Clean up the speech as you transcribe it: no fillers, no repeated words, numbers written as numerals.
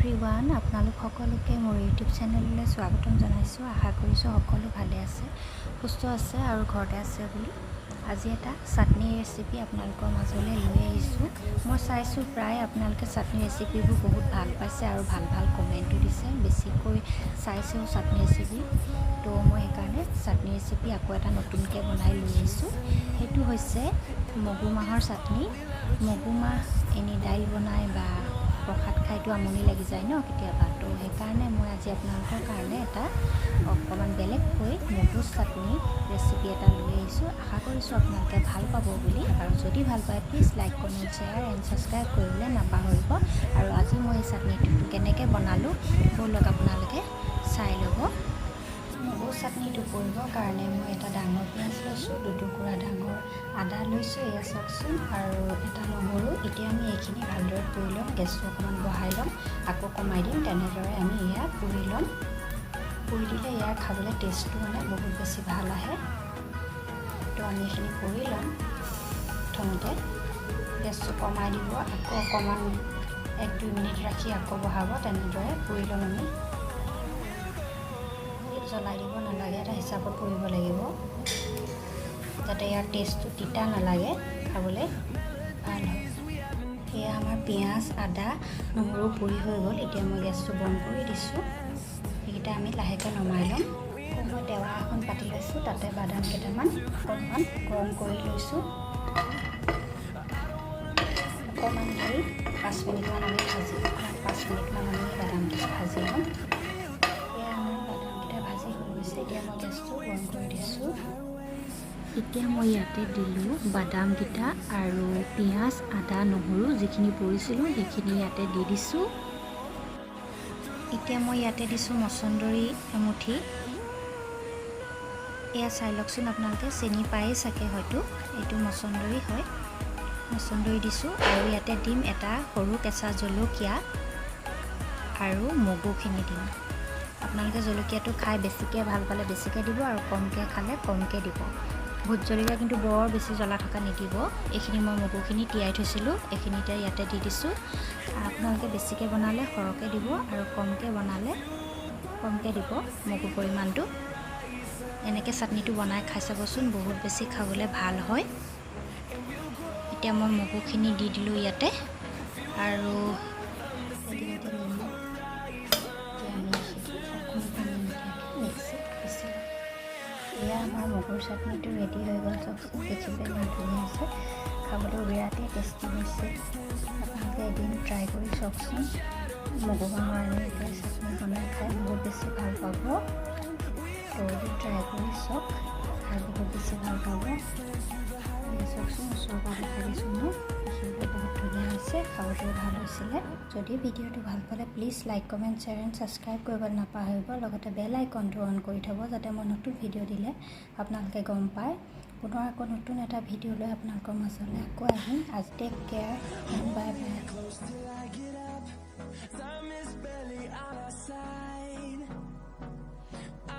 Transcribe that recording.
Everyone, আপোনালোক সকলোকে মোৰ ইউটিউব চেনেললৈ স্বাগতম জনাইছোঁ। আশা কৰিছোঁ সকলো ভালে আছে, সুস্থ আছে আৰু ঘৰতে আছে বুলি। আজি এটা চাটনি ৰেচিপি আপোনালোকৰ মাজলৈ লৈ আহিছোঁ। মই চাইছোঁ প্ৰায় আপোনালোকে চাটনি ৰেচিপিবোৰ বহুত ভাল পাইছে আৰু ভাল ভাল কমেণ্টো দিছে, বেছিকৈ চাইছেও চাটনি ৰেচিপি। তো মই সেইকাৰণে চাটনি ৰেচিপি আকৌ এটা নতুনকৈ বনাই লৈ আহিছোঁ। সেইটো হৈছে মগু মাহৰ চাটনি। মগু মাহ এনেই দাইল বনাই বা প্ৰসাদ খাইতো আমনি লাগি যায় ন কেতিয়াবা। তো সেইকাৰণে মই আজি আপোনালোকৰ কাৰণে এটা অকণমান বেলেগকৈ মগু চাটনি ৰেচিপি এটা লৈ আহিছোঁ। আশা কৰিছোঁ আপোনালোকে ভাল পাব বুলি, আৰু যদি ভাল পায় please like, comment, share and subscribe কৰিবলৈ নাপাহৰিব। আৰু আজি মই এই চাটনিটো কেনেকৈ বনালোঁ ব'লক আপোনালোকে চাই ল'ব। মগু চাটনিটো কৰিবৰ কাৰণে মই এটা ডাঙৰ পিঁয়াজ লৈছোঁ, দুটুকুৰা ডাঙৰ আদা লৈছোঁ, এয়া চাওকচোন, আৰু এটা নহৰু। এতিয়া আমি এইখিনি ভালদৰে পুৰি ল'ম। গেছটো অকণমান বঢ়াই ল'ম, আকৌ কমাই দিম। তেনেদৰে আমি এয়া পুৰি ল'ম। পুৰি দিলে ইয়াৰ খাবলৈ টেষ্টটো বহুত বেছি ভাল আহে। তো আমি এইখিনি পুৰি ল'ম। প্ৰথমতে গেছটো কমাই দিব, আকৌ অকণমান 1-2 মিনিট ৰাখি আকৌ বঢ়াব। তেনেদৰে পুৰি ল'ম আমি। জ্বলাই দিব নালাগে, এটা হিচাপত পুৰিব লাগিব যাতে ইয়াৰ টেষ্টটো তিতা নালাগে, খাবলৈ ভাল হয়। এয়া আমাৰ পিঁয়াজ, আদা, নহৰু পুৰি হৈ গ'ল। এতিয়া মই গেছটো বন্ধ কৰি দিছোঁ। সেইকেইটা আমি লাহেকৈ নমাই ল'ম। মই টেৱা এখন পাতি লৈছোঁ, তাতে বাদাম কেইটামান অকণমান গৰম কৰি লৈছোঁ। অকণমান দেৰি 5 মিনিটমান আমি ভাজি 5 মিনিটমান আমি বাদামকেইটা ভাজি ল'ম। এয়া আমাৰ বাদামকেইটা ভাজি হৈ গৈছে। এতিয়া মই গেছটো বন্ধ কৰি দিছোঁ। এতিয়া মই ইয়াতে দিলোঁ বাদামকেইটা আৰু পিঁয়াজ, আদা, নহৰু যিখিনি পুৰিছিলোঁ সেইখিনি ইয়াতে দি দিছোঁ। এতিয়া মই ইয়াতে দিছোঁ মচন্দৰী এমুঠি। এয়া চাই লওকচোন, আপোনালোকে চিনি পায়েই চাগে হয়তো, এইটো মচন্দৰী হয়। মচন্দৰী দিছোঁ, আৰু ইয়াতে দিম এটা সৰু কেঁচা জলকীয়া আৰু মগুখিনি দিম। আপোনালোকে জলকীয়াটো খাই বেছিকৈ ভাল পালে বেছিকৈ দিব, আৰু কমকৈ খালে কমকৈ দিব। ভোট জলকীয়া কিন্তু বৰ বেছি জ্বলা থকা নিদিব। এইখিনি মই মগুখিনি তিয়াই থৈছিলোঁ, এইখিনিতে ইয়াতে দি দিছোঁ। আপোনালোকে বেছিকৈ বনালে সৰহকৈ দিব, আৰু কমকৈ বনালে কমকৈ দিব মগু পৰিমাণটো। এনেকৈ চাটনিটো বনাই খাই চাবচোন, বহুত বেছি খাবলৈ ভাল হয়। এতিয়া মই মগুখিনি দি দিলোঁ ইয়াতে, আৰু এয়া আমাৰ মগুৰ চাটনিটো ৰেডি হৈ গ'ল। চাওকচোন, দেখিবলৈ ইমান ধুনীয়া হৈছে, খাবলৈ বিৰাটেই টেষ্টি হৈছে। আপোনালোকে এদিন ট্ৰাই কৰি চাওকচোন। মগু মাহৰ এনেকৈ চাটনি বনাই খাই বহুত বেছি ভাল পাব। তো এদিন ট্ৰাই কৰি চাওক, খাই বহুত বেছি ভাল পাব। চাওকচোন, ওচৰৰ পৰা দেখাই দিছোঁ মই, দেখিবলৈ বহুত ধুনীয়া হৈছে, খাবলৈও ভাল হৈছিলে। যদি ভিডিঅ'টো ভাল পালে please like, comment, share and subscribe কৰিবলৈ নাপাহৰিব। লগতে বেল আইকনটো অন কৰি থ'ব, যাতে মই নতুন ভিডিঅ' দিলে আপোনালোকে গম পায়। পুনৰ আকৌ নতুন এটা ভিডিঅ' লৈ আপোনালোকৰ মাজলৈ আকৌ আহিম। আজি take care and bye by.